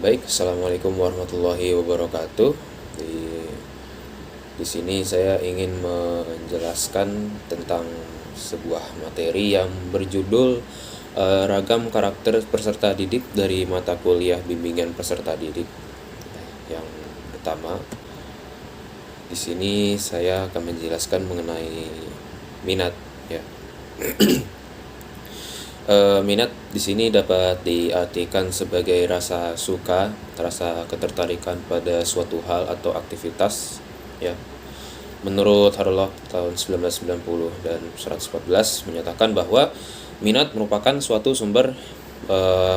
Baik, assalamualaikum warahmatullahi wabarakatuh. Di sini saya ingin menjelaskan tentang sebuah materi yang berjudul ragam karakter peserta didik dari mata kuliah bimbingan peserta didik. Yang pertama, di sini saya akan menjelaskan mengenai minat, ya. Minat di sini dapat diartikan sebagai rasa suka, rasa ketertarikan pada suatu hal atau aktivitas, ya. Menurut Harlock tahun 1990 dan 114 menyatakan bahwa minat merupakan suatu sumber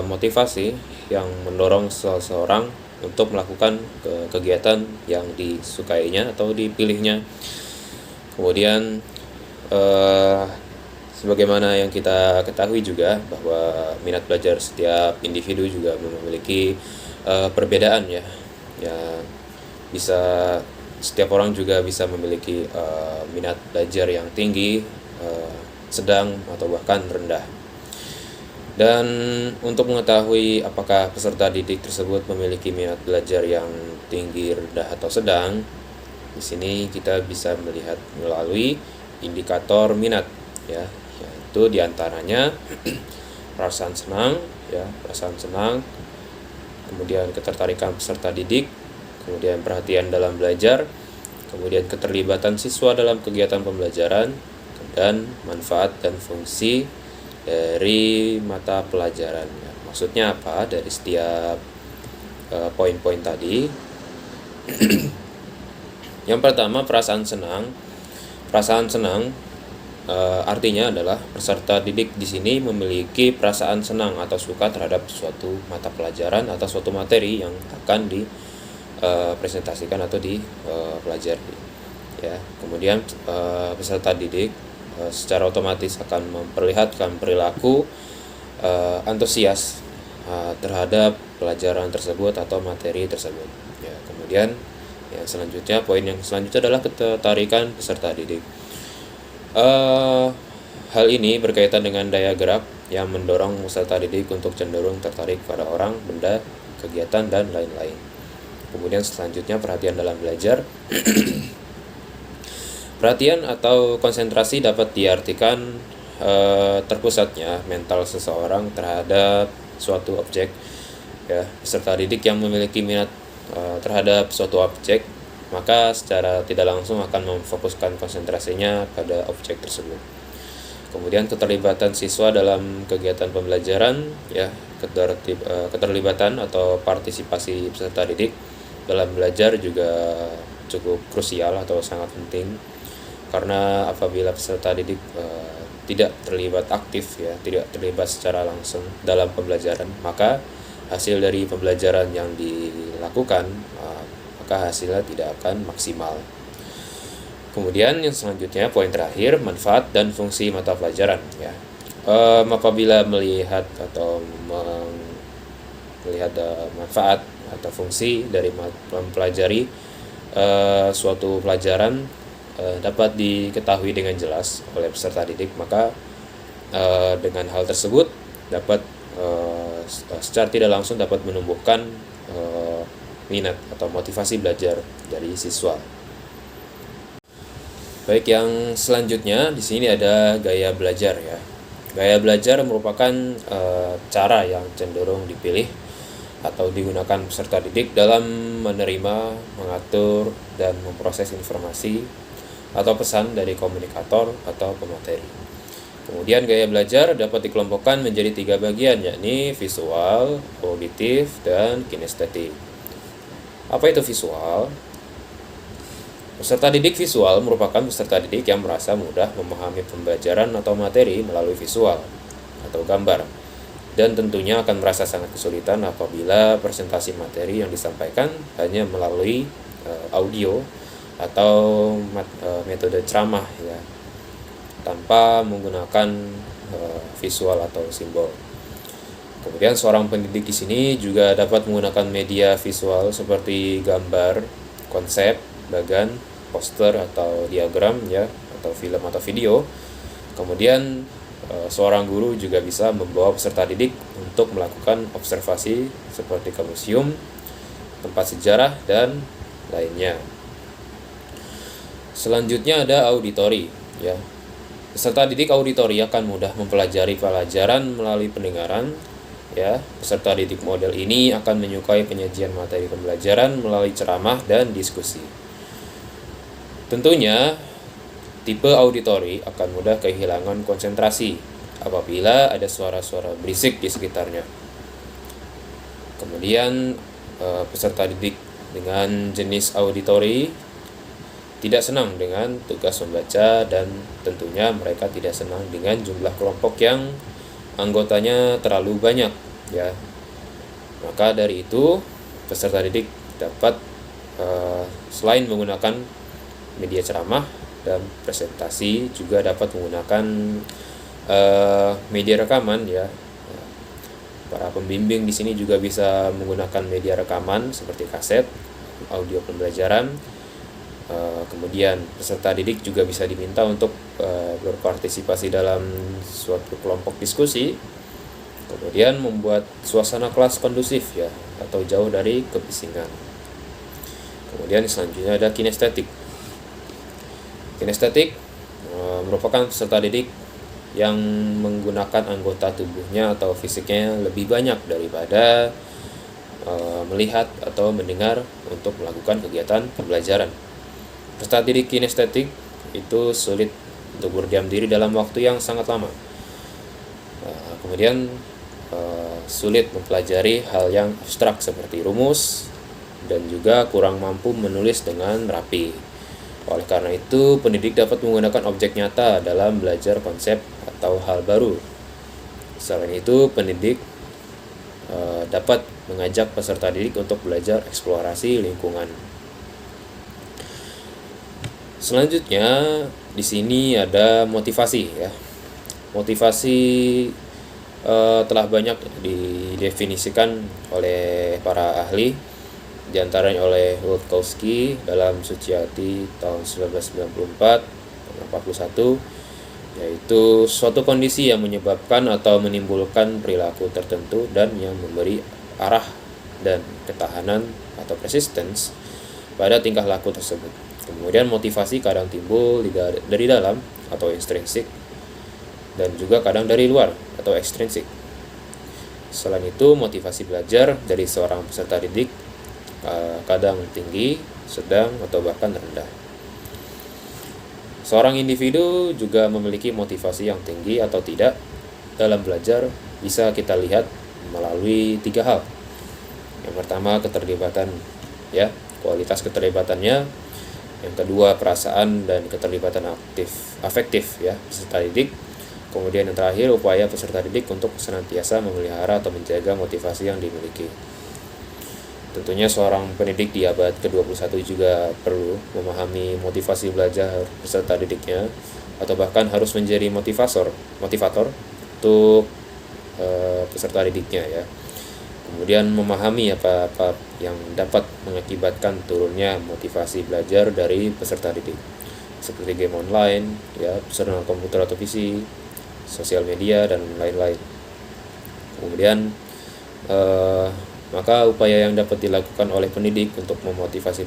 motivasi yang mendorong seseorang untuk melakukan kegiatan yang disukainya atau dipilihnya. Kemudian sebagaimana yang kita ketahui juga bahwa minat belajar setiap individu juga memiliki perbedaan, ya. Bisa setiap orang juga bisa memiliki minat belajar yang tinggi, sedang atau bahkan rendah. Dan untuk mengetahui apakah peserta didik tersebut memiliki minat belajar yang tinggi, rendah atau sedang, di sini kita bisa melihat melalui indikator minat, ya. Itu diantaranya perasaan senang, kemudian ketertarikan peserta didik, kemudian perhatian dalam belajar, kemudian keterlibatan siswa dalam kegiatan pembelajaran, dan manfaat dan fungsi dari mata pelajaran. Maksudnya apa dari setiap poin-poin tadi? Yang pertama, perasaan senang. Artinya adalah peserta didik di sini memiliki perasaan senang atau suka terhadap suatu mata pelajaran atau suatu materi yang akan dipresentasikan atau dipelajari, ya. Kemudian peserta didik secara otomatis akan memperlihatkan perilaku antusias terhadap pelajaran tersebut atau materi tersebut, ya. Kemudian poin yang selanjutnya adalah ketertarikan peserta didik. Hal ini berkaitan dengan daya gerak yang mendorong peserta didik untuk cenderung tertarik pada orang, benda, kegiatan, dan lain-lain. Kemudian selanjutnya perhatian dalam belajar. Perhatian atau konsentrasi dapat diartikan terpusatnya mental seseorang terhadap suatu objek, ya. Peserta didik yang memiliki minat terhadap suatu objek, maka secara tidak langsung akan memfokuskan konsentrasinya pada objek tersebut. Kemudian keterlibatan siswa dalam kegiatan pembelajaran, ya. Keterlibatan atau partisipasi peserta didik dalam belajar juga cukup krusial atau sangat penting, karena apabila peserta didik tidak terlibat aktif, ya, tidak terlibat secara langsung dalam pembelajaran, maka hasil dari pembelajaran yang dilakukan maka hasilnya tidak akan maksimal. Kemudian yang selanjutnya, poin terakhir, manfaat dan fungsi mata pelajaran, ya. Apabila melihat manfaat atau fungsi dari mempelajari suatu pelajaran dapat diketahui dengan jelas oleh peserta didik, maka dengan hal tersebut dapat secara tidak langsung dapat menumbuhkan minat atau motivasi belajar dari siswa. Baik, yang selanjutnya di sini ada gaya belajar, ya. Gaya belajar merupakan cara yang cenderung dipilih atau digunakan peserta didik dalam menerima, mengatur, dan memproses informasi atau pesan dari komunikator atau pemateri. Kemudian gaya belajar dapat dikelompokkan menjadi 3 bagian, yakni visual, auditif, dan kinestetik. Apa itu visual? Peserta didik visual merupakan peserta didik yang merasa mudah memahami pembelajaran atau materi melalui visual atau gambar, dan tentunya akan merasa sangat kesulitan apabila presentasi materi yang disampaikan hanya melalui audio atau metode ceramah, ya, tanpa menggunakan visual atau simbol. Kemudian seorang pendidik di sini juga dapat menggunakan media visual seperti gambar, konsep, poster atau diagram, ya, atau film atau video. Kemudian seorang guru juga bisa membawa peserta didik untuk melakukan observasi seperti ke museum, tempat sejarah, dan lainnya. Selanjutnya ada auditori, ya. Peserta didik auditori akan mudah mempelajari pelajaran melalui pendengaran, ya. Peserta didik model ini akan menyukai penyajian materi pembelajaran melalui ceramah dan diskusi. Tentunya tipe auditori akan mudah kehilangan konsentrasi apabila ada suara-suara berisik di sekitarnya. Kemudian peserta didik dengan jenis auditori tidak senang dengan tugas membaca, dan tentunya mereka tidak senang dengan jumlah kelompok yang anggotanya terlalu banyak, ya. Maka dari itu peserta didik dapat selain menggunakan media ceramah dan presentasi, juga dapat menggunakan media rekaman, ya. Para pembimbing di sini juga bisa menggunakan media rekaman seperti kaset, audio pembelajaran. Kemudian peserta didik juga bisa diminta untuk berpartisipasi dalam suatu kelompok diskusi, kemudian membuat suasana kelas kondusif, ya, atau jauh dari kebisingan. Kemudian selanjutnya ada kinestetik. Kinestetik merupakan peserta didik yang menggunakan anggota tubuhnya atau fisiknya lebih banyak daripada melihat atau mendengar untuk melakukan kegiatan pembelajaran. Peserta didik kinestetik itu sulit untuk berdiam diri dalam waktu yang sangat lama. Kemudian sulit mempelajari hal yang abstrak seperti rumus, dan juga kurang mampu menulis dengan rapi. Oleh karena itu, pendidik dapat menggunakan objek nyata dalam belajar konsep atau hal baru. Selain itu, pendidik dapat mengajak peserta didik untuk belajar eksplorasi lingkungan. Selanjutnya di sini ada motivasi, ya. Motivasi telah banyak didefinisikan oleh para ahli, diantaranya oleh Rutkowski dalam Suciati tahun 1994 41, yaitu suatu kondisi yang menyebabkan atau menimbulkan perilaku tertentu dan yang memberi arah dan ketahanan atau persistence pada tingkah laku tersebut. Kemudian motivasi kadang timbul dari dalam atau intrinsik, dan juga kadang dari luar atau ekstrinsik. Selain itu, motivasi belajar dari seorang peserta didik kadang tinggi, sedang, atau bahkan rendah. Seorang individu juga memiliki motivasi yang tinggi atau tidak dalam belajar bisa kita lihat melalui 3 hal. Yang pertama, keterlibatan, ya, kualitas keterlibatannya. Yang kedua, perasaan dan keterlibatan afektif, ya, peserta didik. Kemudian yang terakhir, upaya peserta didik untuk senantiasa memelihara atau menjaga motivasi yang dimiliki. Tentunya seorang pendidik di abad ke-21 juga perlu memahami motivasi belajar peserta didiknya, atau bahkan harus menjadi motivator untuk peserta didiknya, ya. Kemudian memahami apa yang dapat mengakibatkan turunnya motivasi belajar dari peserta didik, seperti game online, ya, personal komputer atau PC, sosial media, dan lain-lain. Kemudian maka upaya yang dapat dilakukan oleh pendidik untuk memotivasi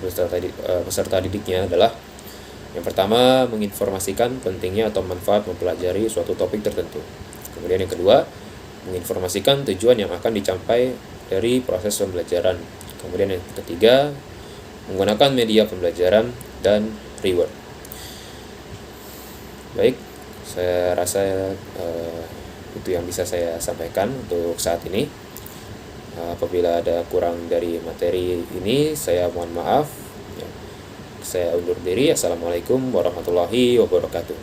peserta didiknya adalah: yang pertama, menginformasikan pentingnya atau manfaat mempelajari suatu topik tertentu. Kemudian yang kedua, menginformasikan tujuan yang akan dicapai dari proses pembelajaran. Kemudian yang ketiga, menggunakan media pembelajaran dan reward. Baik, saya rasa itu yang bisa saya sampaikan untuk saat ini. Apabila ada kurang dari materi ini, saya mohon maaf. Saya undur diri. Assalamualaikum warahmatullahi wabarakatuh.